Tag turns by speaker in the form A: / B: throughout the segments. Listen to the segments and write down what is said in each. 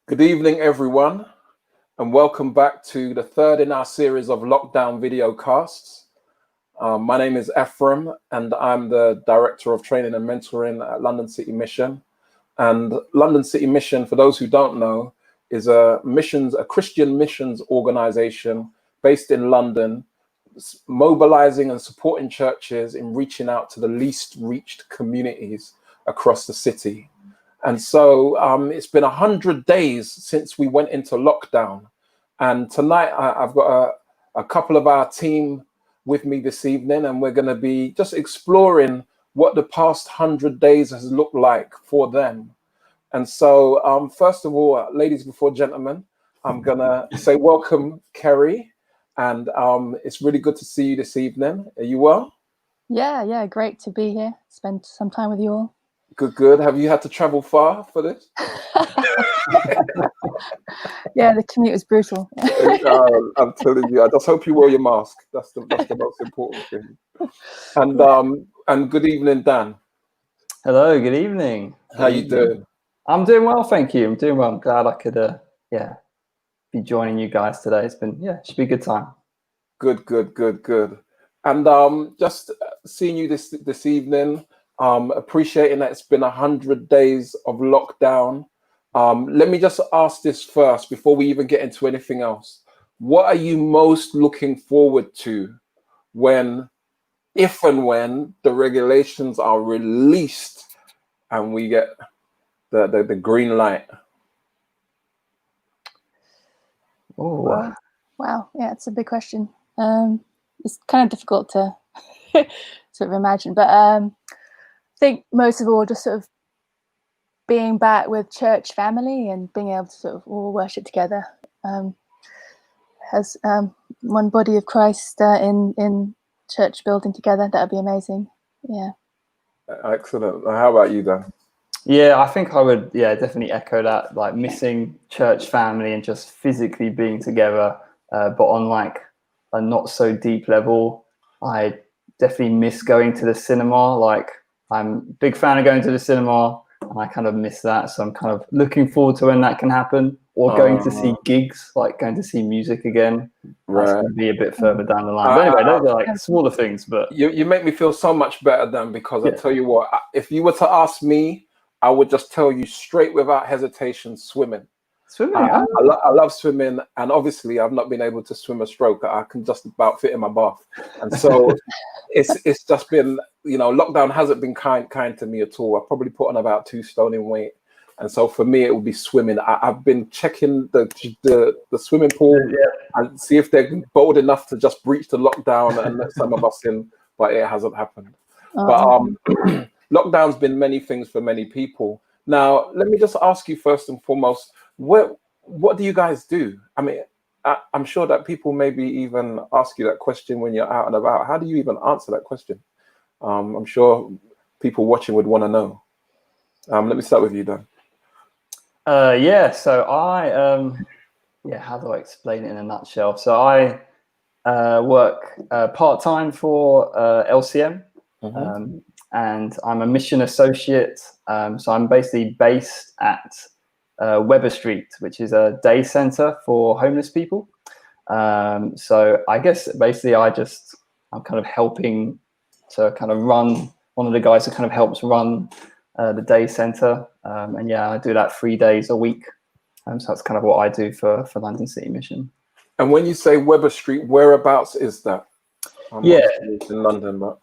A: Good evening, everyone, and welcome back to the third in our series of lockdown video casts. My name is Ephraim, and I'm the Director of Training and Mentoring at London City Mission. And London City Mission, for those who don't know, is a Christian missions organization based in London, mobilizing and supporting churches in reaching out to the least reached communities across the city. And so it's been 100 days since we went into lockdown. And tonight I've got a couple of our team with me this evening, and we're going to be just exploring what the past 100 days has looked like for them. And so first of all, ladies before gentlemen, I'm going to say welcome, Kerry. And it's really good to see you this evening. Are you well?
B: Yeah, great to be here. Spend some time with you all.
A: Good. Have you had to travel far for this?
B: Yeah, the commute was brutal.
A: I'm telling you, I just hope you wear your mask. That's the most important thing. And good evening, Dan.
C: Hello, good evening.
A: How you doing?
C: I'm doing well, thank you. I'm doing well. I'm glad I could be joining you guys today. It's been should be a good time.
A: Good. And just seeing you this evening, appreciating that it's been 100 days of lockdown. Let me just ask this first before we even get into anything else. What are you most looking forward to if and when the regulations are released and we get the green light?
C: Oh,
B: wow. Yeah, it's a big question. It's kind of difficult to sort of imagine, but I think most of all, just sort of being back with church family and being able to sort of all worship together as one body of Christ in church building together. That would be amazing. Yeah.
A: Excellent. How about you, Dan?
C: Yeah, I think I would definitely echo that, like missing church family and just physically being together, but on like a not so deep level. I definitely miss going to the cinema. Like, I'm a big fan of going to the cinema, and I kind of miss that. So I'm kind of looking forward to when that can happen, or going to see gigs, like going to see music again. That's going to be a bit further down the line. But anyway, those are like smaller things. But
A: you make me feel so much better, Dan, because I tell you what, if you were to ask me, I would just tell you straight without hesitation, swimming. I love swimming, and obviously I've not been able to swim a stroke. I can just about fit in my bath, and so it's just been, lockdown hasn't been kind to me at all. I've probably put on about 2 stone in weight, and so for me it would be swimming. I've been checking the swimming pool and see if they're bold enough to just breach the lockdown and let some of us in, but it hasn't happened. But lockdown's been many things for many people. Now, let me just ask you first and foremost, what do you guys do? I mean, I'm sure that people maybe even ask you that question when you're out and about. How do you even answer that question? I'm sure people watching would want to know. Let me start with you, Dan.
C: So I, how do I explain it in a nutshell? So I work part-time for LCM. And I'm a mission associate. So I'm basically based at Weber Street, which is a day center for homeless people. So I guess basically I'm kind of helping to kind of run, one of the guys who kind of helps run the day center. And I do that 3 days a week. So that's kind of what I do for London City Mission.
A: And when you say Weber Street, whereabouts is that? In London, but...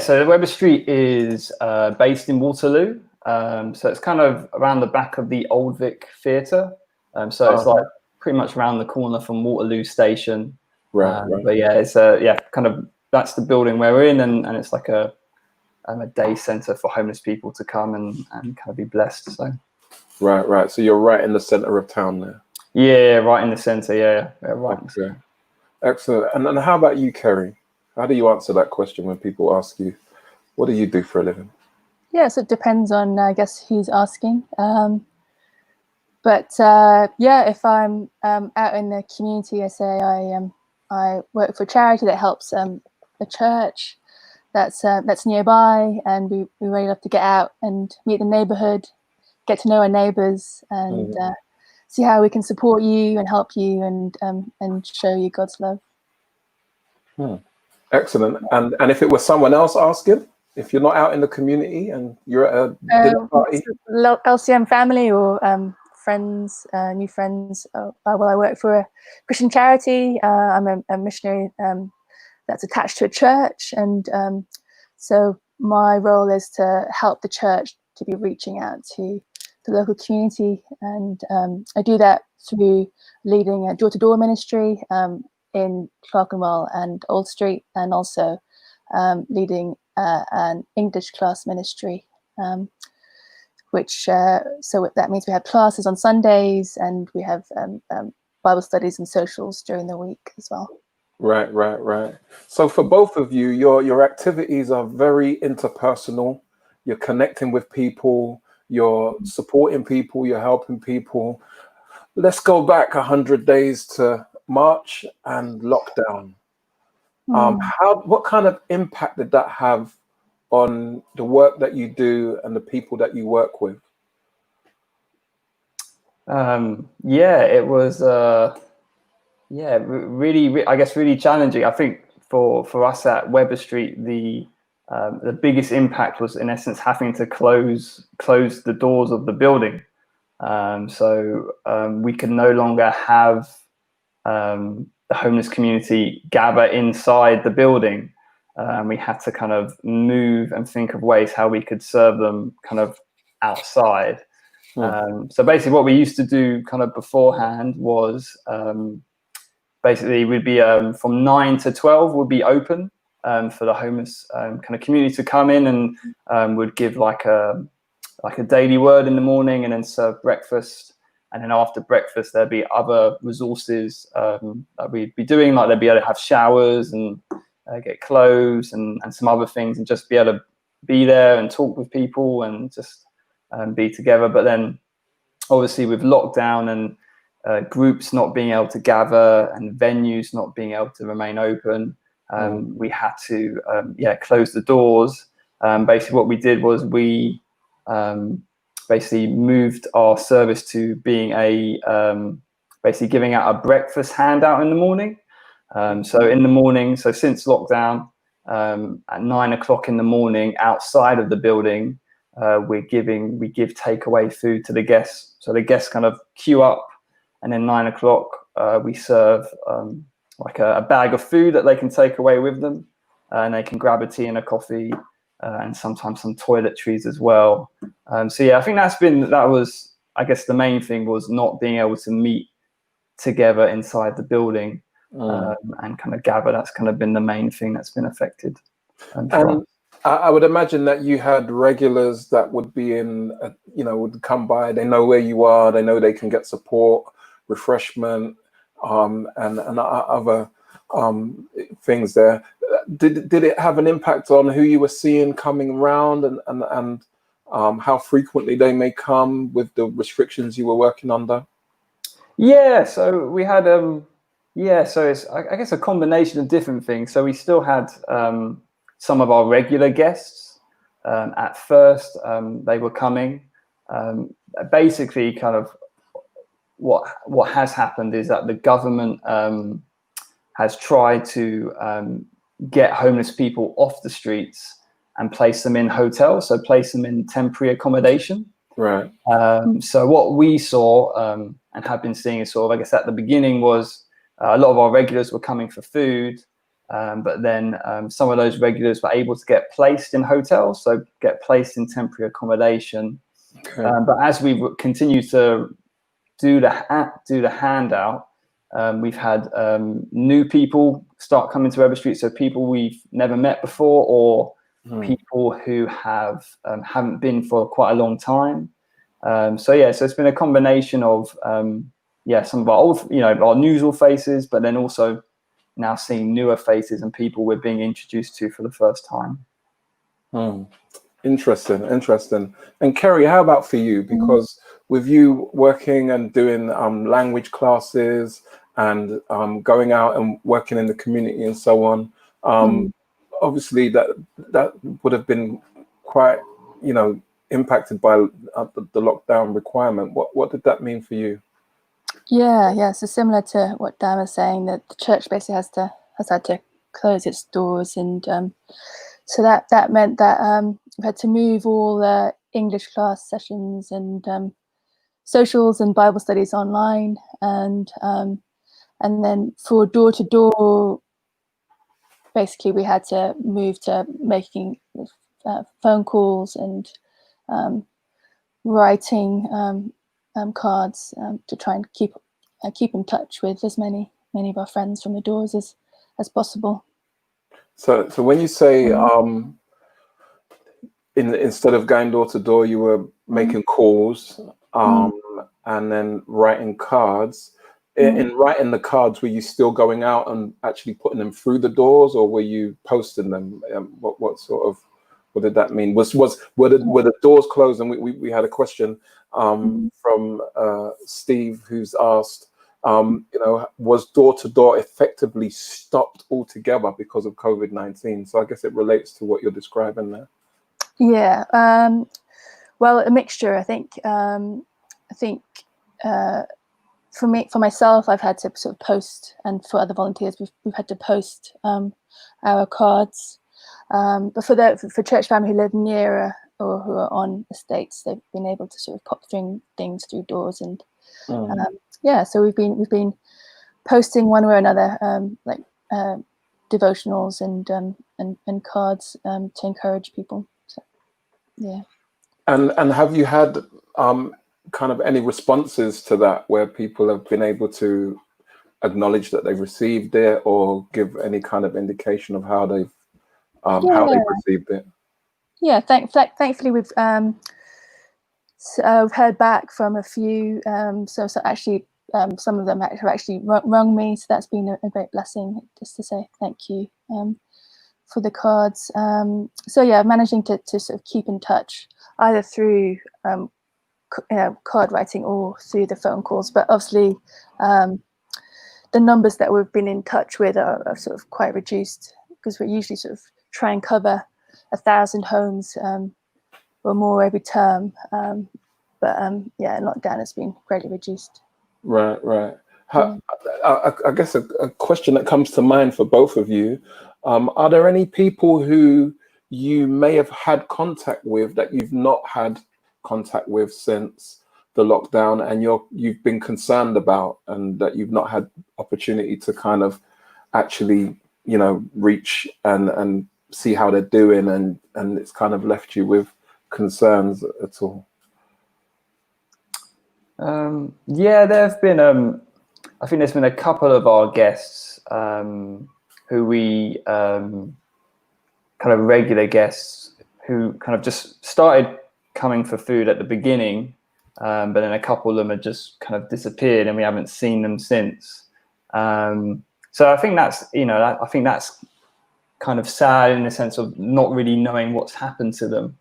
C: So Weber Street is based in Waterloo. So it's kind of around the back of the Old Vic Theatre. So it's like pretty much around the corner from Waterloo Station.
A: Right.
C: But it's kind of, that's the building we're in, and it's like a day centre for homeless people to come and kind of be blessed. So
A: right. So you're right in the centre of town there.
C: Yeah, right in the centre. Yeah, right.
A: Okay. Excellent. And then how about you, Kerry? How do you answer that question when people ask you, what do you do for a living?
B: Yeah, so it depends on, I guess, who's asking. But if I'm out in the community, I say I work for a charity that helps a church that's nearby, and we really love to get out and meet the neighbourhood, get to know our neighbours, and see how we can support you and help you and show you God's love.
A: Excellent. And if it was someone else asking, if you're not out in the community and you're at a dinner party,
B: LCM family or friends, new friends. Well, I work for a Christian charity. I'm a missionary that's attached to a church, and so my role is to help the church to be reaching out to the local community, and I do that through leading a door-to-door ministry in Clerkenwell and Old Street, and also leading an English class ministry, which so that means we have classes on Sundays, and we have Bible studies and socials during the week as well.
A: Right. So for both of you, your activities are very interpersonal. You're connecting with people, you're supporting people, you're helping people. Let's go back 100 days to March and lockdown. What kind of impact did that have on the work that you do and the people that you work with?
C: It was really, I guess, really challenging. I think for us at Weber Street, the biggest impact was in essence having to close the doors of the building. So we could no longer have the homeless community gather inside the building. We had to kind of move and think of ways how we could serve them kind of outside. So basically what we used to do kind of beforehand was basically we'd be from 9 to 12 would be open for the homeless kind of community to come in, and would give like a daily word in the morning, and then serve breakfast. And then after breakfast, there'd be other resources that we'd be doing, like they'd be able to have showers and get clothes and some other things, and just be able to be there and talk with people and just be together. But then obviously with lockdown and groups not being able to gather and venues not being able to remain open, we had to close the doors. Basically what we did was we basically moved our service to being basically giving out a breakfast handout in the morning. So in the morning, so since lockdown, at 9 o'clock in the morning outside of the building, we give takeaway food to the guests. So the guests kind of queue up, and then 9 o'clock we serve like a bag of food that they can take away with them, and they can grab a tea and a coffee, and sometimes some toiletries as well. So yeah, I think that was I guess the main thing was not being able to meet together inside the building and kind of gather. That's kind of been the main thing that's been affected.
A: And I would imagine that you had regulars that would be would come by. They know where you are. They know they can get support, refreshment, and other things there. Did it have an impact on who you were seeing coming around, and how frequently they may come with the restrictions you were working under?
C: Yeah, so we had so it's I guess a combination of different things. So we still had some of our regular guests. At first, they were coming. Basically, kind of what has happened is that the government has tried to get homeless people off the streets and place them in hotels, so place them in temporary accommodation.
A: Right.
C: So what we saw and have been seeing is sort of, I guess at the beginning was a lot of our regulars were coming for food, but then some of those regulars were able to get placed in hotels, so get placed in temporary accommodation.
A: Okay.
C: But as we continue to do the handout, we've had new people start coming to Weber Street, so people we've never met before, or people who haven't been for quite a long time. So it's been a combination of some of our old, our usual faces, but then also now seeing newer faces and people we're being introduced to for the first time.
A: Interesting. And Kerry, how about for you? Because with you working and doing language classes and going out and working in the community and so on, obviously that would have been quite, impacted by the lockdown requirement. What did that mean for you?
B: Yeah. So similar to what Dan was saying, that the church basically has had to close its doors, and so that meant that we had to move all the English class sessions and socials and Bible studies online, and then for door to door, basically we had to move to making phone calls and writing cards to try and keep in touch with as many of our friends from the doors as possible.
A: So when you say instead of going door to door, you were making calls and then writing cards. In writing the cards, were you still going out and actually putting them through the doors, or were you posting them? What did that mean? Were the doors closed? And we had a question from Steve, who's asked, was door to door effectively stopped altogether because of COVID-19? So I guess it relates to what you're describing there.
B: Yeah, well, a mixture. I think for myself, I've had to sort of post, and for other volunteers, we've had to post our cards. But for church family who live nearer or who are on estates, they've been able to sort of pop things through doors, and so we've been posting one way or another, like devotionals and cards to encourage people. So, yeah.
A: And have you had kind of any responses to that, where people have been able to acknowledge that they've received it, or give any kind of indication of how they've received it?
B: Yeah, thankfully we've heard back from a few. So actually, some of them have actually rung me, so that's been a great blessing, just to say thank you for the cards. So yeah, managing to sort of keep in touch either through card writing or through the phone calls, but obviously the numbers that we've been in touch with are sort of quite reduced, because we usually sort of try and cover 1,000 homes or more every term, but lockdown has been greatly reduced.
A: Right. I guess a question that comes to mind for both of you, are there any people who you may have had contact with that you've not had contact with since the lockdown, and you've been concerned about, and that you've not had opportunity to kind of actually reach and see how they're doing, and it's kind of left you with concerns at all?
C: There have been I think there's been a couple of our guests who we kind of regular guests who kind of just started coming for food at the beginning, but then a couple of them have just kind of disappeared, and we haven't seen them since. So I think that's kind of sad, in the sense of not really knowing what's happened to them.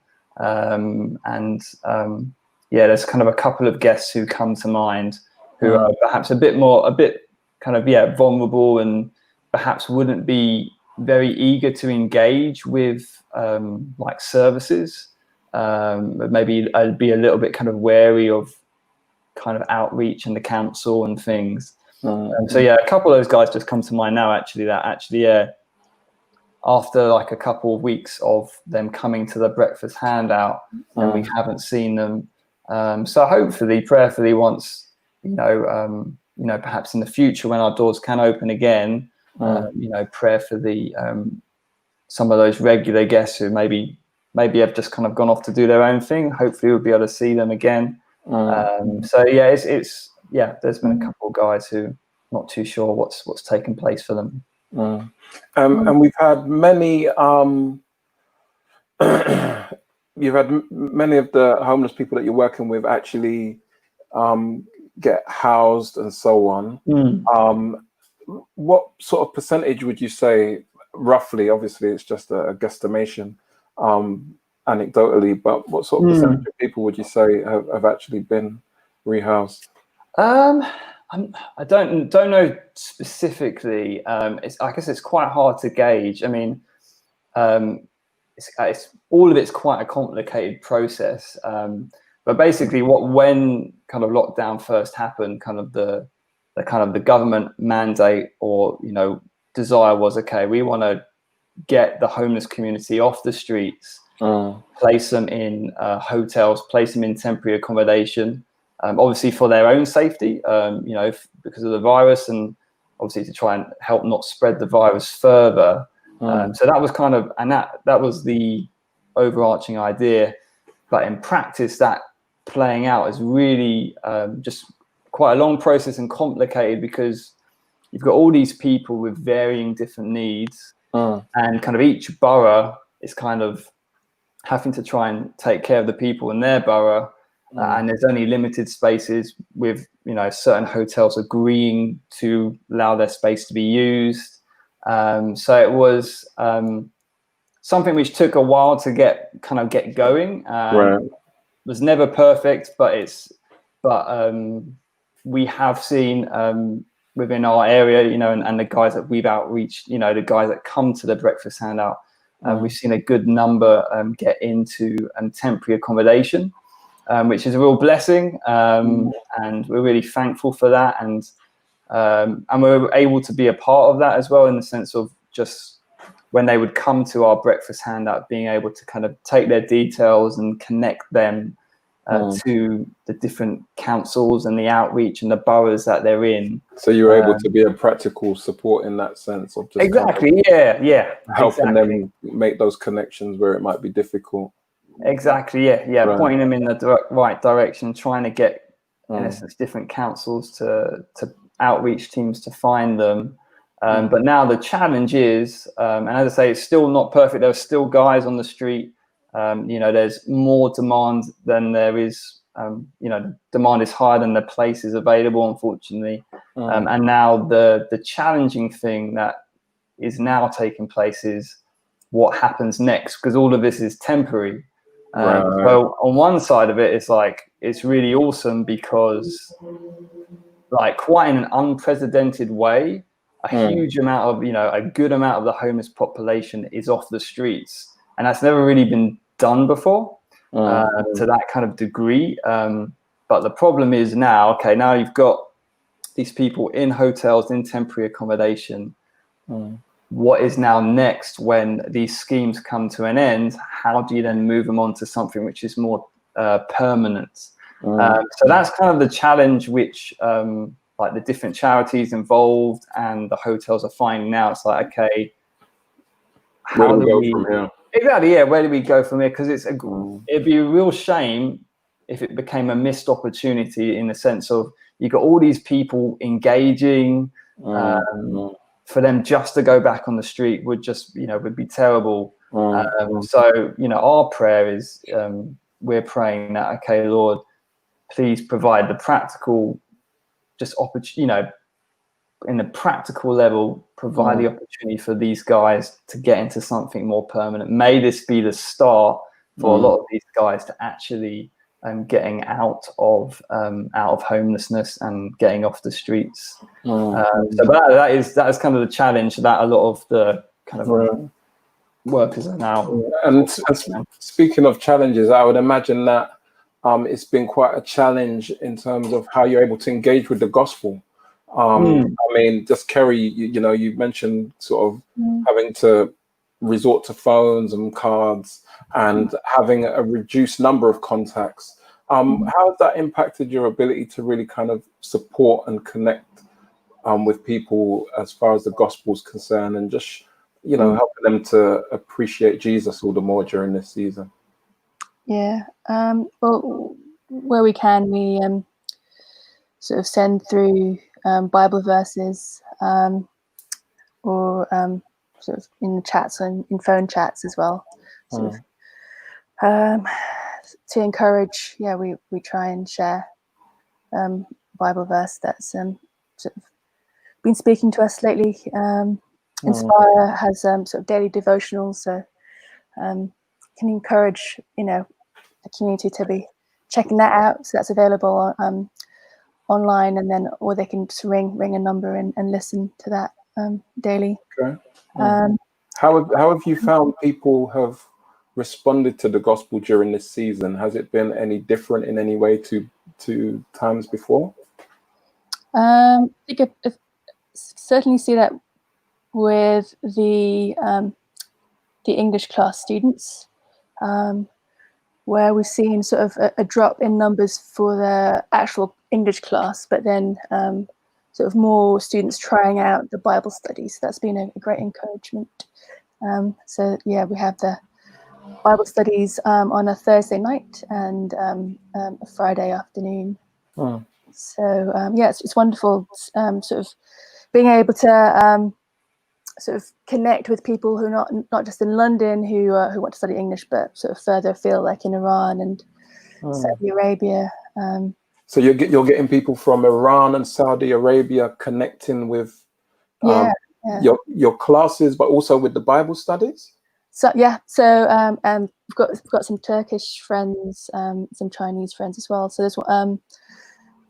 C: There's kind of a couple of guests who come to mind who are perhaps a bit vulnerable, and perhaps wouldn't be very eager to engage with like services, but maybe I'd be a little bit kind of wary of kind of outreach and the council and things. A couple of those guys just come to mind now, actually, after like a couple of weeks of them coming to the breakfast handout, and we haven't seen them. So hopefully, prayerfully, once perhaps in the future when our doors can open again, prayerfully, some of those regular guests who maybe have just kind of gone off to do their own thing, hopefully we'll be able to see them again. There's been a couple of guys who not too sure what's taken place for them.
A: And we've had many you've had many of the homeless people that you're working with actually get housed and so on. What sort of percentage would you say, roughly, obviously it's just a guesstimation, anecdotally, but what sort of percentage of people would you say have actually been rehoused?
C: I don't know specifically. I guess it's quite hard to gauge. I mean, it's all of it's quite a complicated process. But basically, when kind of lockdown first happened, kind of the kind of the government mandate or, you know, desire was, okay, we want to get the homeless community off the streets, place them in hotels, place them in temporary accommodation, obviously for their own safety, you know, because of the virus, and obviously to try and help not spread the virus further. So that was kind of, and that was the overarching idea. But in practice, that playing out is really just quite a long process and complicated, because you've got all these people with varying different needs, and kind of each borough is kind of having to try and take care of the people in their borough, and there's only limited spaces, with, you know, certain hotels agreeing to allow their space to be used. So it was something which took a while to get going. Was never perfect, but we have seen within our area, you know, and the guys that we've outreached, you know, the guys that come to the breakfast handout, we've seen a good number get into temporary accommodation, which is a real blessing, and we're really thankful for that, and we're able to be a part of that as well, in the sense of just when they would come to our breakfast handout, being able to kind of take their details and connect them to the different councils and the outreach and the boroughs that they're in.
A: So you're able to be a practical support in that sense of just
C: exactly,
A: helping them make those connections where it might be difficult.
C: Exactly, pointing them in the right direction, trying to get, in essence, different councils to outreach teams to find them. But now the challenge is, and as I say, it's still not perfect. There are still guys on the street. You know, there's more demand than there is. You know, demand is higher than the places available, unfortunately. And now the challenging thing that is now taking place is what happens next, because all of this is temporary. So on one side of it, it's like, it's really awesome because, like, quite in an unprecedented way, a huge amount of, you know, a good amount of the homeless population is off the streets, and that's never really been done before to that kind of degree. But the problem is now you've got these people in hotels, in temporary accommodation. What is now next when these schemes come to an end? How do you then move them on to something which is more permanent? So that's kind of the challenge which like the different charities involved and the hotels are finding now. It's like, okay,
A: where do we go from here?
C: Exactly, where do we go from here? Because it'd be a real shame if it became a missed opportunity, in the sense of you got all these people engaging, for them just to go back on the street would just, you know, would be terrible. So, you know, our prayer is, we're praying that, okay, Lord, please provide the practical, just opportunity, you know, in a practical level, provide the opportunity for these guys to get into something more permanent. May this be the start for a lot of these guys to actually getting out of homelessness and getting off the streets. So that is kind of the challenge that a lot of the kind of workers are now.
A: And speaking of challenges, I would imagine that it's been quite a challenge in terms of how you're able to engage with the gospel. I mean, just Kerry, you know, you mentioned sort of having to resort to phones and cards and having a reduced number of contacts. How has that impacted your ability to really kind of support and connect with people as far as the gospel is concerned, and just, you know, helping them to appreciate Jesus all the more during this season?
B: Well, where we can, we sort of send through Bible verses, or sort of in chats and in phone chats as well, sort of, to encourage. We try and share Bible verse that's sort of been speaking to us lately. Inspire has sort of daily devotionals, so can encourage, you know, the community to be checking that out. So that's available online, and then, or they can just ring a number and listen to that daily.
A: How have you found people have responded to the gospel during this season? Has it been any different in any way to times before?
B: I think I certainly see that with the English class students, where we've seen sort of a drop in numbers for the actual English class, but then sort of more students trying out the Bible studies. That's been a great encouragement. So yeah, we have the Bible studies on a Thursday night and a Friday afternoon.
A: Mm.
B: So yeah, it's wonderful sort of being able to sort of connect with people who are not just in London who want to study English, but sort of further afield, like in Iran and Saudi Arabia.
A: So you're getting people from Iran and Saudi Arabia connecting with
B: Yeah.
A: your classes, but also with the Bible studies.
B: So yeah, so we've got some Turkish friends, some Chinese friends as well. So there's a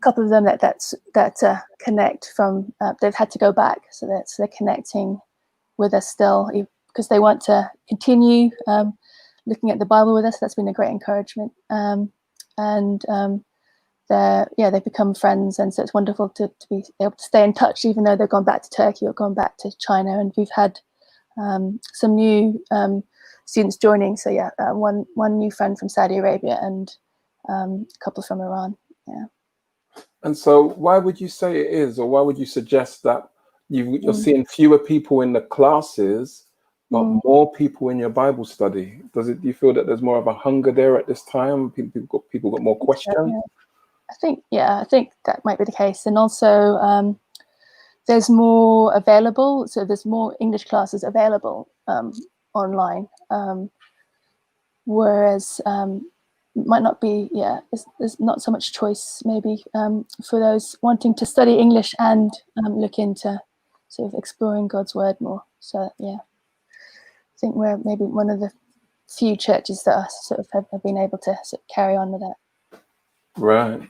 B: couple of them that connect from. They've had to go back, so they're connecting with us still because they want to continue looking at the Bible with us. That's been a great encouragement, and they've become friends, and so it's wonderful to be able to stay in touch, even though they've gone back to Turkey or gone back to China, and we've had some new students joining. So yeah, one new friend from Saudi Arabia and a couple from Iran. Yeah.
A: And so, why would you say it is, or why would you suggest that you're seeing fewer people in the classes, but more people in your Bible study? Do you feel that there's more of a hunger there at this time? People got more questions.
B: I think that might be the case, and also there's more available. So there's more English classes available online, whereas might not be. Yeah, there's not so much choice maybe for those wanting to study English and look into sort of exploring God's word more. So yeah, I think we're maybe one of the few churches that are sort of have been able to sort of carry on with that.
A: Right.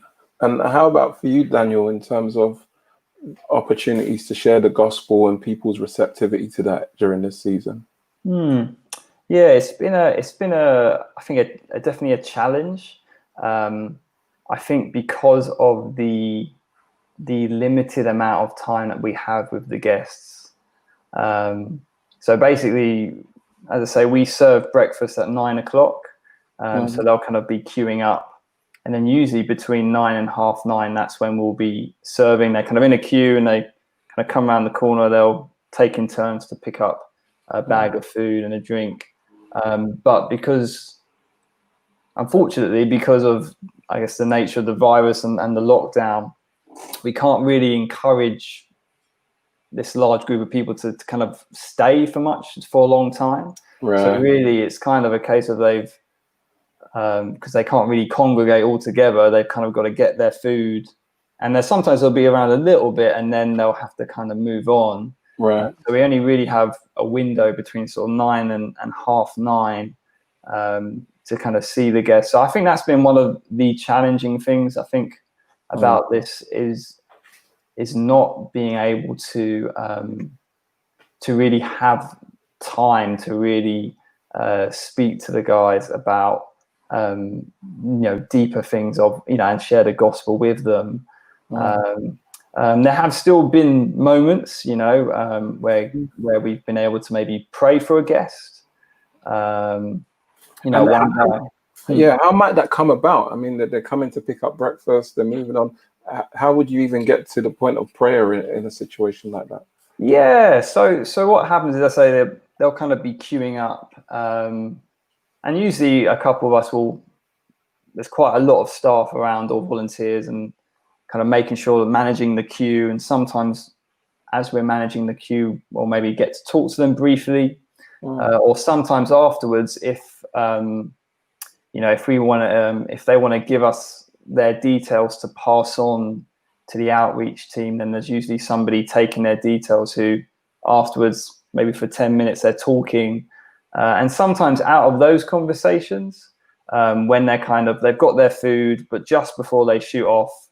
A: And how about for you, Daniel, in terms of opportunities to share the gospel and people's receptivity to that during this season?
C: Yeah, it's been a I think definitely a challenge. I think because of the limited amount of time that we have with the guests. So basically, as I say, we serve breakfast at 9 o'clock. So they'll kind of be queuing up. And then usually between 9 and 9:30, that's when we'll be serving. They're kind of in a queue and they kind of come around the corner. They'll take in turns to pick up a bag of food and a drink. But unfortunately, because of, I guess, the nature of the virus and the lockdown, we can't really encourage this large group of people to kind of stay for a long time. Right. So really, it's kind of a case of they've, because they can't really congregate all together, they've kind of got to get their food, and sometimes they'll be around a little bit and then they'll have to kind of move on. Right. So we only really have a window between sort of 9 and 9:30 to kind of see the guests. So I think that's been one of the challenging things I think about this is not being able to really have time to really speak to the guys about deeper things of and share the gospel with them. There have still been moments where we've been able to maybe pray for a guest. One guy.
A: Yeah, how might that come about? I mean, they're coming to pick up breakfast, they're moving on. How would you even get to the point of prayer in a situation like that?
C: Yeah, so what happens is, I say, they'll kind of be queuing up, and usually a couple of us there's quite a lot of staff around or volunteers and kind of making sure that managing the queue, and sometimes as we're managing the queue, we'll maybe get to talk to them briefly, or sometimes afterwards if if they want to give us their details to pass on to the outreach team, then there's usually somebody taking their details who afterwards, maybe for 10 minutes, they're talking. And sometimes out of those conversations, when they've got their food, but just before they shoot off,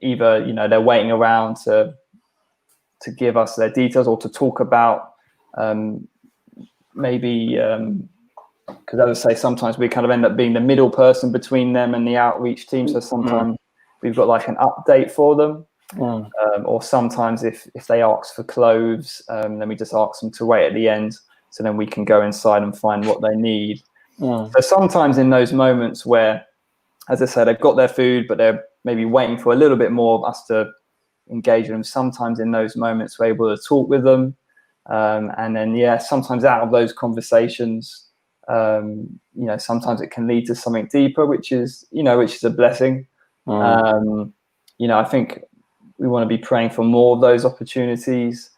C: either, they're waiting around to give us their details or to talk about maybe, because as I say, sometimes we kind of end up being the middle person between them and the outreach team. So sometimes we've got like an update for them. Or sometimes if they ask for clothes, then we just ask them to wait at the end, so then we can go inside and find what they need. So sometimes in those moments where, as I said, they've got their food, but they're maybe waiting for a little bit more of us to engage with them, sometimes in those moments we're able to talk with them. And then, sometimes out of those conversations, sometimes it can lead to something deeper, which is a blessing. I think we want to be praying for more of those opportunities,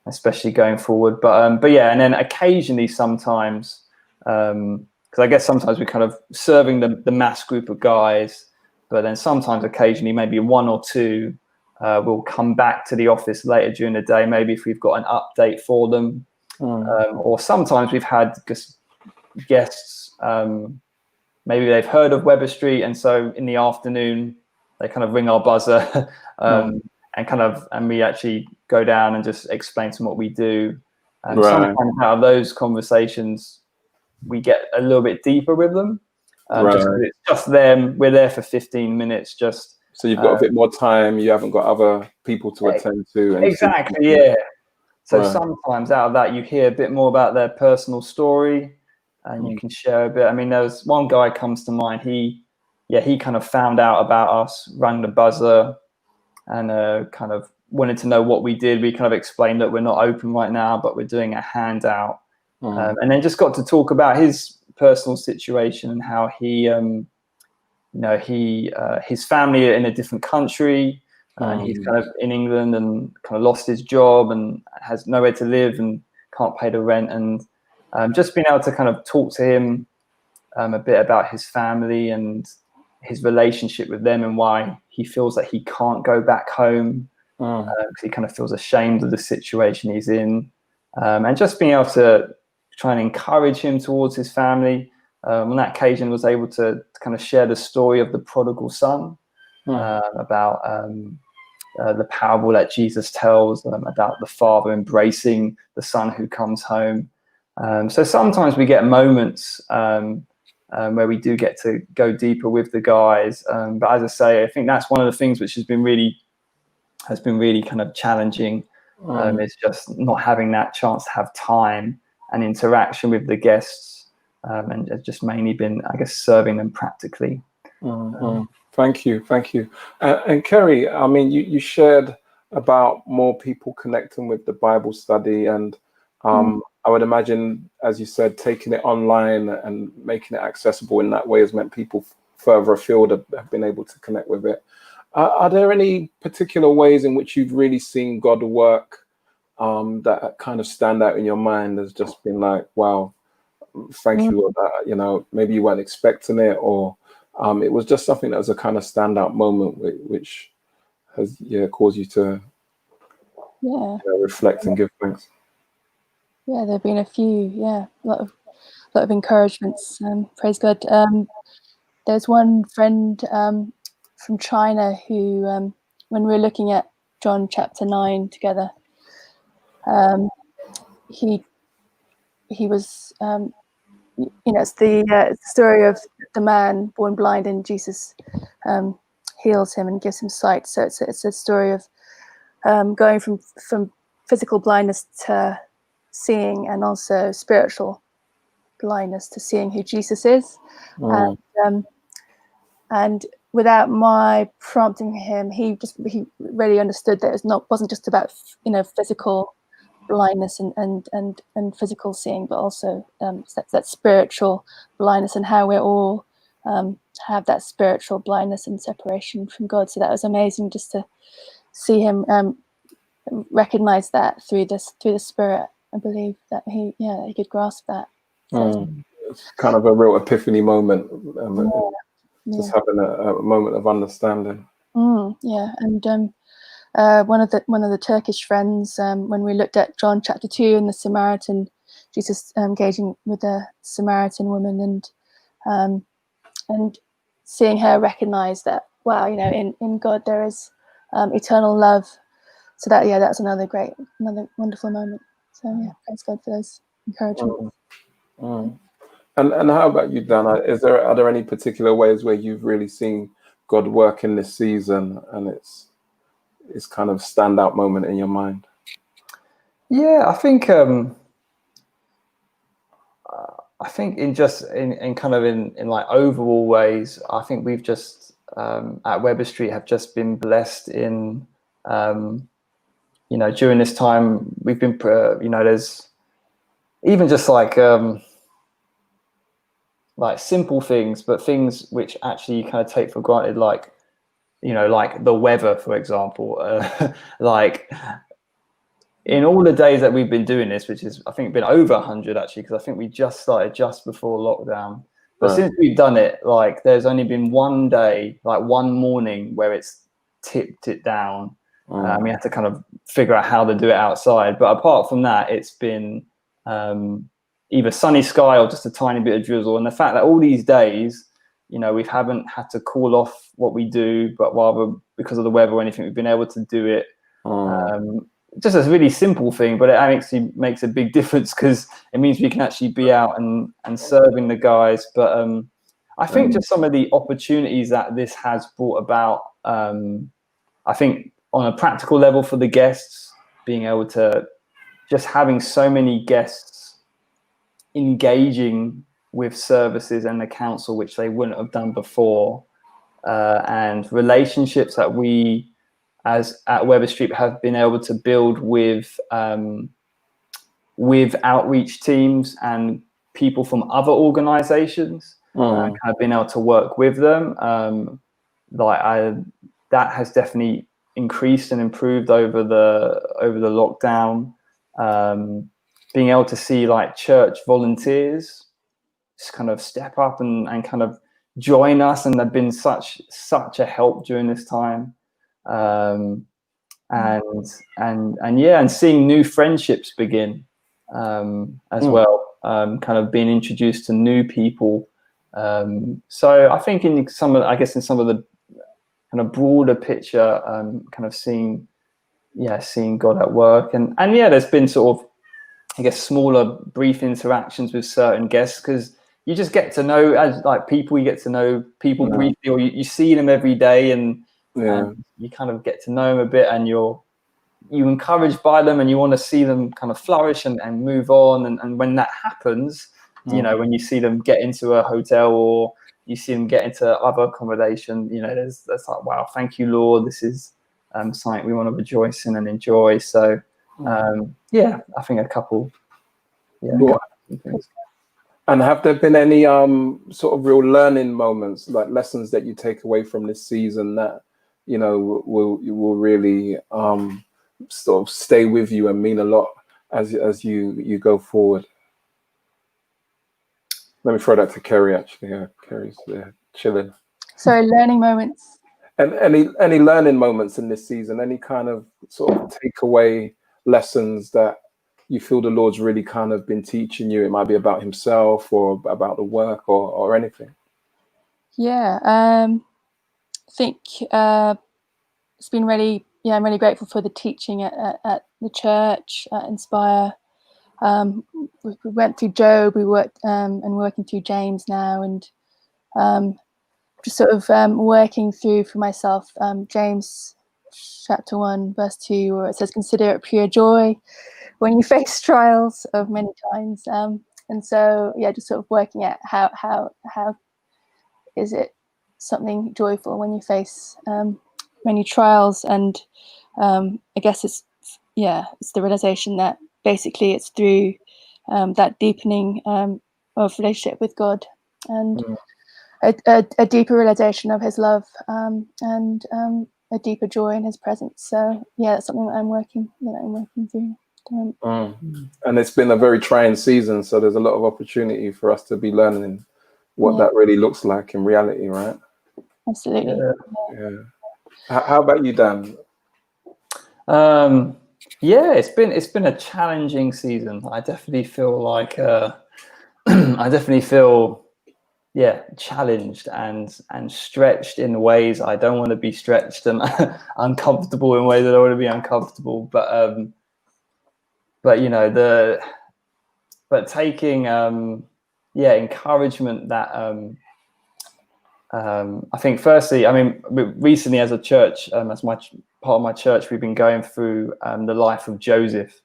C: especially going forward. But yeah, and then occasionally, sometimes, because I guess sometimes we're kind of serving the mass group of guys, but then sometimes, occasionally, maybe one or two will come back to the office later during the day, maybe if we've got an update for them, or sometimes we've had just guests. Maybe they've heard of Weber Street, and so in the afternoon they kind of ring our buzzer, and we actually go down and just explain to them what we do. Sometimes out of those conversations, we get a little bit deeper with them. Just 'cause it's just them. We're there for 15 minutes. So
A: you've got a bit more time. You haven't got other people to attend to. And
C: exactly, yeah. So sometimes out of that, you hear a bit more about their personal story, and you can share a bit. I mean, there's one guy comes to mind. He kind of found out about us, rang the buzzer, and kind of wanted to know what we did. We kind of explained that we're not open right now, but we're doing a handout, and then just got to talk about his personal situation and how he, his family are in a different country. And he's kind of in England and kind of lost his job and has nowhere to live and can't pay the rent. And just being able to kind of talk to him a bit about his family and his relationship with them and why he feels that he can't go back home because he kind of feels ashamed of the situation he's in. And just being able to try and encourage him towards his family. On that occasion, was able to kind of share the story of the prodigal son, about the parable that Jesus tells about the father embracing the son who comes home. So sometimes we get moments where we do get to go deeper with the guys. But as I say, I think that's one of the things which has been really kind of challenging. It's just not having that chance to have time and interaction with the guests, and it's just mainly been, I guess, serving them practically.
A: Thank you. And Kerry, I mean, you shared about more people connecting with the Bible study, and I would imagine, as you said, taking it online and making it accessible in that way has meant people further afield have been able to connect with it. Are there any particular ways in which you've really seen God work that kind of stand out in your mind as just been like, wow, thank you, maybe you weren't expecting it, or it was just something that was a kind of standout moment which has caused you to reflect and give thanks?
B: Yeah, there have been a few. Yeah, a lot of encouragements. Praise God. There's one friend from China who, when we were looking at John chapter 9 together, he was, it's the story of the man born blind, and Jesus heals him and gives him sight. So it's a story of going from physical blindness to seeing, and also spiritual blindness to seeing who Jesus is. And without my prompting him, he really understood that it wasn't just about physical blindness and physical seeing, but also that spiritual blindness, and how we all have that spiritual blindness and separation from God. So that was amazing just to see him recognize that through the Spirit. I believe that he could grasp that. So,
A: it's kind of a real epiphany moment, just having a moment of understanding.
B: And one of the Turkish friends, when we looked at John chapter 2 and the Samaritan, Jesus engaging with the Samaritan woman, and seeing her recognize that, wow, in God there is eternal love. So that's another wonderful moment. So praise God for those encouragements.
A: And how about you, Dan? Are there any particular ways where you've really seen God work in this season, and it's kind of standout moment in your mind?
C: Yeah, I think in kind of in like overall ways, I think we've just at Weber Street have just been blessed in during this time we've been there's even just like simple things, but things which actually you kind of take for granted, like like the weather, for example. Like in all the days that we've been doing this, which is I think been over 100 actually, because I think we just started just before lockdown. But since we've done it, like there's only been one day, like one morning, where it's tipped it down. We had to kind of figure out how to do it outside. But apart from that, it's been either sunny sky or just a tiny bit of drizzle. And the fact that all these days, we haven't had to call off what we do, but rather because of the weather or anything, we've been able to do it. Just a really simple thing, but it actually makes a big difference because it means we can actually be out and serving the guys. But I think just some of the opportunities that this has brought about, I think on a practical level for the guests, being able to just having so many guests engaging with services and the council, which they wouldn't have done before, and relationships that we as at Weber Street have been able to build with outreach teams and people from other organizations, kind of been able to work with them. That has definitely increased and improved over the lockdown. Being able to see like church volunteers just kind of step up and kind of join us, and they've been such a help during this time. And seeing new friendships begin as well, kind of being introduced to new people. So I think in some of the kind of broader picture, kind of seeing God at work, and there's been sort of, I guess, smaller brief interactions with certain guests, because you just get to know, as like people, you get to know people briefly, or you see them every day, and you kind of get to know them a bit, and you're encouraged by them, and you want to see them kind of flourish and move on. And when that happens, when you see them get into a hotel, or you see them get into other accommodation, there's like, wow, thank you, Lord, this is something we want to rejoice in and enjoy. So I think a couple things.
A: And have there been any sort of real learning moments, like lessons that you take away from this season that will really sort of stay with you and mean a lot as you go forward? Let me throw that to Kerry. Actually, Kerry's there chilling.
B: Sorry, learning moments.
A: And any learning moments in this season? Any kind of sort of takeaway lessons that you feel the Lord's really kind of been teaching you? It might be about Himself or about the work or anything.
B: Yeah, I think it's been really, I'm really grateful for the teaching at the church, at Inspire. We went through Job, we worked and working through James now, and just sort of working through for myself James chapter 1 verse 2, where it says, "Consider it pure joy when you face trials of many kinds." And so just sort of working at how is it something joyful when you face many trials. And I guess it's the realization that basically it's through that deepening of relationship with God, and a deeper realization of His love, and a deeper joy in His presence. So that's something that I'm working through.
A: And it's been a very trying season, so there's a lot of opportunity for us to be learning what that really looks like in reality, right?
B: Absolutely.
A: Yeah. How about you, Dan?
C: It's been a challenging season. I definitely feel like challenged and stretched in ways I don't want to be stretched, and uncomfortable in ways I don't want to be uncomfortable. But taking encouragement that I think firstly, I mean, recently as a church, as part of my church, we've been going through the life of Joseph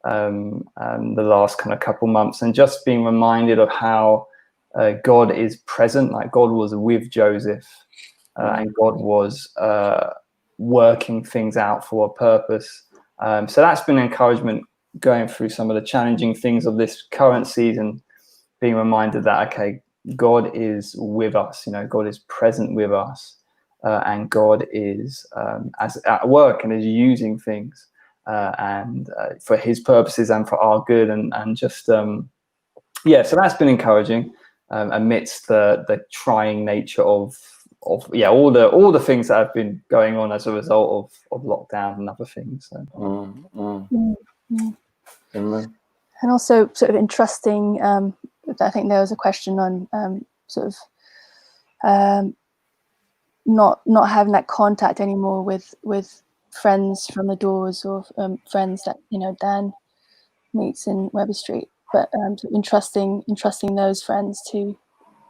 C: the last kind of couple months, and just being reminded of how God is present. Like God was with Joseph, and God was working things out for a purpose. So that's been encouragement going through some of the challenging things of this current season, being reminded that, okay, God is with us, you know, God is present with us, and God is as at work and is using things and for his purposes and for our good, and just yeah, so that's been encouraging amidst the trying nature of all the things that have been going on as a result of lockdown and other things. So.
A: Amen.
B: And also sort of entrusting, I think there was a question on sort of not having that contact anymore with friends from the doors, or friends that, you know, Dan meets in Weber Street, but sort of entrusting those friends to, you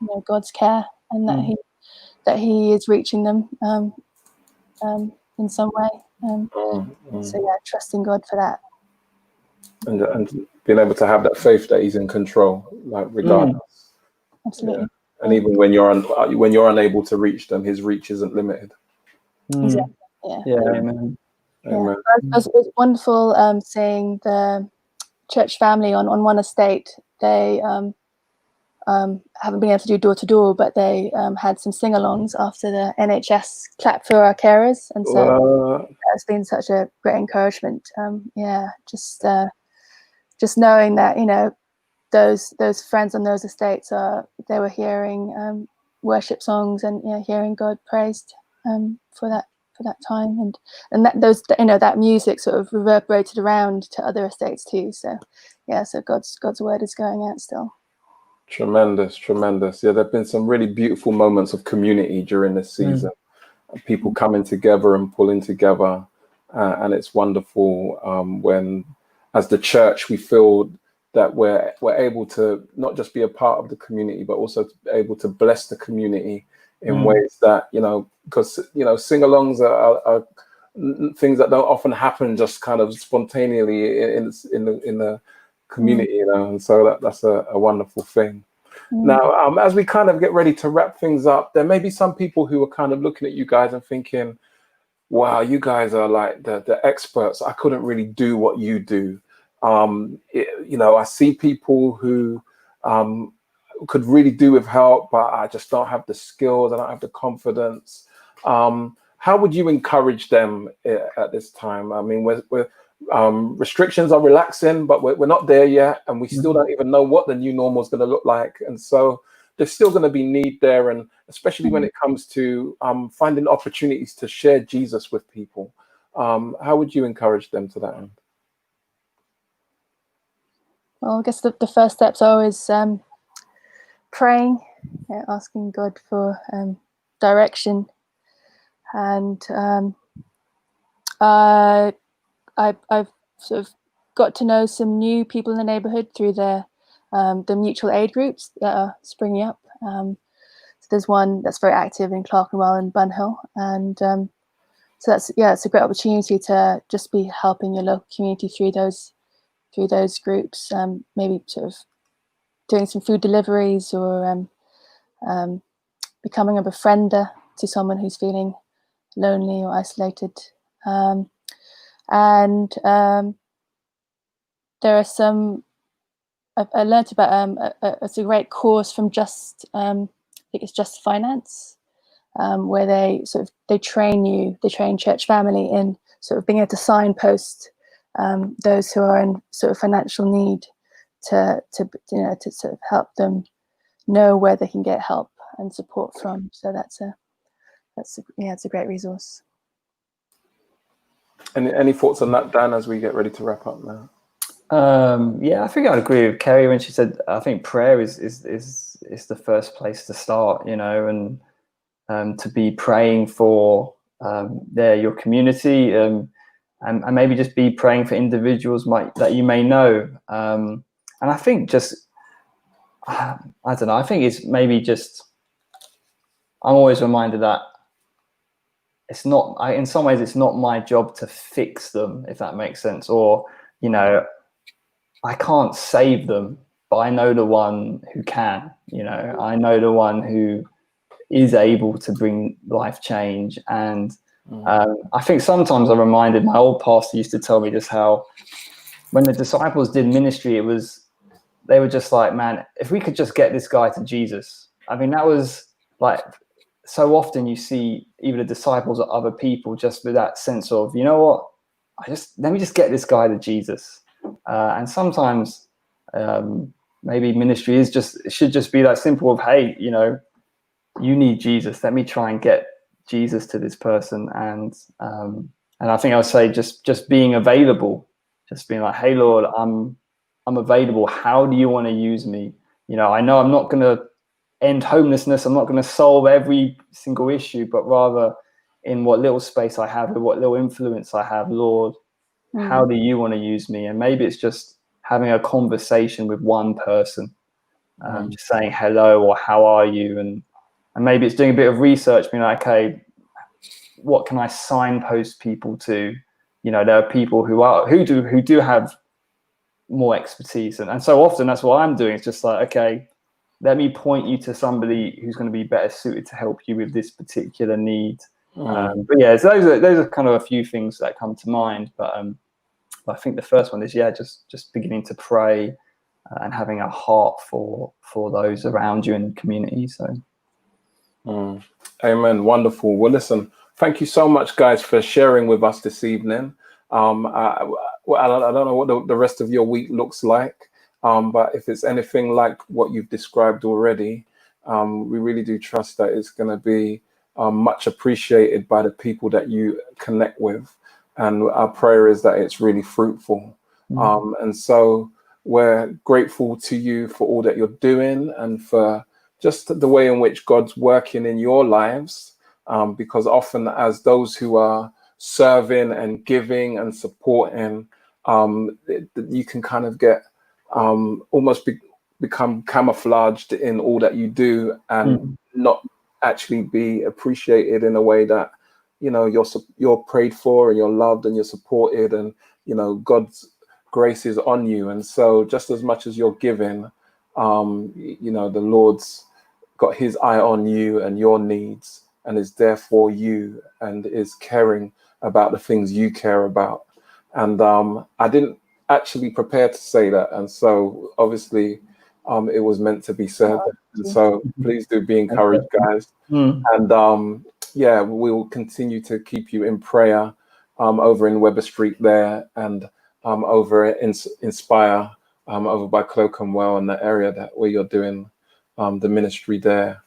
B: know, God's care, and that he is reaching them in some way. So yeah, trusting God for that.
A: And being able to have that faith that he's in control, like regardless.
B: Absolutely.
A: Yeah. And even when you're unable to reach them, his reach isn't limited.
B: Exactly. Yeah.
C: Amen.
A: Amen.
B: It was wonderful seeing the church family on one estate. They haven't been able to do door to door, but they had some sing-alongs after the NHS clap for our carers, and so that's been such a great encouragement. Just knowing that, you know, those friends on those estates they were hearing worship songs, and, you know, hearing God praised for that time, and that those, you know, that music sort of reverberated around to other estates too. So yeah, so God's word is going out still.
A: Tremendous. Yeah, there have been some really beautiful moments of community during this season. People coming together and pulling together, and it's wonderful when, as the church, we feel that we're able to not just be a part of the community, but also to be able to bless the community in ways that, you know, because, you know, sing-alongs are things that don't often happen just kind of spontaneously in the community, you know, and so that's a wonderful thing. Now, as we kind of get ready to wrap things up, there may be some people who are kind of looking at you guys and thinking, wow, you guys are like the experts. I couldn't really do what you do. You know, I see people who could really do with help, but I just don't have the skills. I don't have the confidence. How would you encourage them at this time? I mean, we're restrictions are relaxing, but we're not there yet, and we still don't even know what the new normal is going to look like. And so there's still going to be need there, and especially when it comes to finding opportunities to share Jesus with people. How would you encourage them to that end?
B: Well, I guess the first steps are always praying, asking God for direction, and I've sort of got to know some new people in the neighbourhood through the mutual aid groups that are springing up. So there's one that's very active in Clerkenwell and Bunhill, and so it's a great opportunity to just be helping your local community through those groups. Maybe sort of doing some food deliveries, or becoming a befriender to someone who's feeling lonely or isolated. And there are some, I learned about it's a great course from I think it's Just Finance, where they train church family in sort of being able to signpost those who are in sort of financial need, to sort of help them know where they can get help and support from. So it's a great resource.
A: Any thoughts on that, Dan, as we get ready to wrap up now?
C: I think I'd agree with Kerry when she said, I think prayer is the first place to start, you know, and to be praying for your community, and maybe just be praying for individuals that you may know. And I think I don't know, I think it's maybe just I'm always reminded that it's not, in some ways, it's not my job to fix them, if that makes sense. Or, you know, I can't save them, but I know the one who can. You know, I know the one who is able to bring life change. And I think sometimes I'm reminded, my old pastor used to tell me just how when the disciples did ministry, they were just like, man, if we could just get this guy to Jesus. I mean, that was like, so often you see even the disciples or other people just with that sense of, you know what, let me just get this guy to Jesus. And sometimes maybe ministry it should just be that simple of, hey, you know, you need Jesus. Let me try and get Jesus to this person. And I think I would say just being available, just being like, hey, Lord, I'm available. How do you want to use me? You know I'm not going to end homelessness. I'm not going to solve every single issue, but rather in what little space I have, with what little influence I have, Lord, how do you want to use me? And maybe it's just having a conversation with one person, just saying hello or how are you? And maybe it's doing a bit of research, being like, okay, what can I signpost people to? You know, there are people who do have more expertise. And so often that's what I'm doing. It's just like, okay, let me point you to somebody who's going to be better suited to help you with this particular need. But yeah, so those are kind of a few things that come to mind. But I think the first one is, just beginning to pray and having a heart for those around you in the community. So.
A: Amen. Wonderful. Well, listen, thank you so much, guys, for sharing with us this evening. I don't know what the rest of your week looks like, but if it's anything like what you've described already, we really do trust that it's going to be much appreciated by the people that you connect with. And our prayer is that it's really fruitful. And so we're grateful to you for all that you're doing and for just the way in which God's working in your lives, because often as those who are serving and giving and supporting, you can kind of get almost become camouflaged in all that you do and not actually be appreciated in a way that, you know, you're prayed for and you're loved and you're supported, and, you know, God's grace is on you. And so just as much as you're giving, you know, the Lord's got his eye on you and your needs and is there for you and is caring about the things you care about. And I didn't actually prepare to say that. And so obviously it was meant to be said. And so please do be encouraged, guys. And yeah, we will continue to keep you in prayer over in Weber Street there, and over in Inspire over by Clerkenwell in the area where you're doing the ministry there,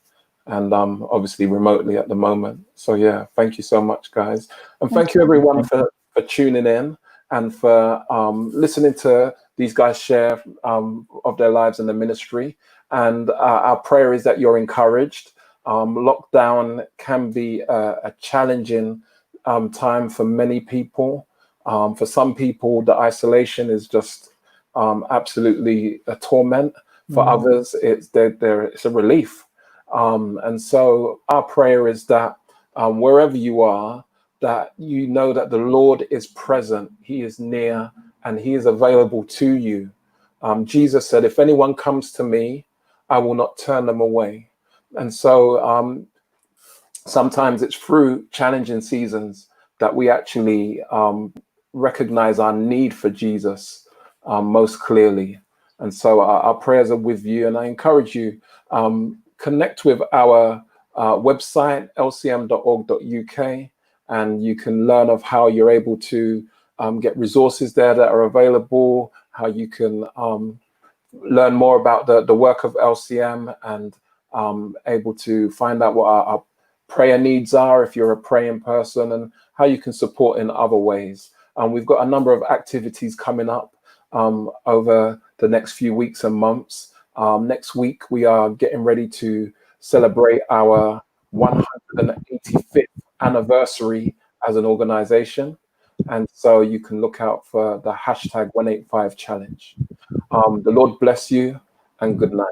A: and obviously remotely at the moment. So yeah, thank you so much, guys, and thank you everyone for tuning in and for listening to these guys share of their lives in the ministry. And our prayer is that you're encouraged. Lockdown can be a challenging time for many people. For some people, the isolation is just absolutely a torment. For others, it's a relief. And so our prayer is that wherever you are, that you know that the Lord is present, he is near, and he is available to you. Jesus said, if anyone comes to me, I will not turn them away. And so sometimes it's through challenging seasons that we actually recognize our need for Jesus most clearly. And so our prayers are with you, and I encourage you, connect with our website, lcm.org.uk, and you can learn of how you're able to get resources there that are available, how you can learn more about the work of LCM, and able to find out what our prayer needs are if you're a praying person, and how you can support in other ways. We've got a number of activities coming up over the next few weeks and months. Next week, we are getting ready to celebrate our 185th anniversary as an organization. And so you can look out for the hashtag 185 challenge. The Lord bless you, and good night.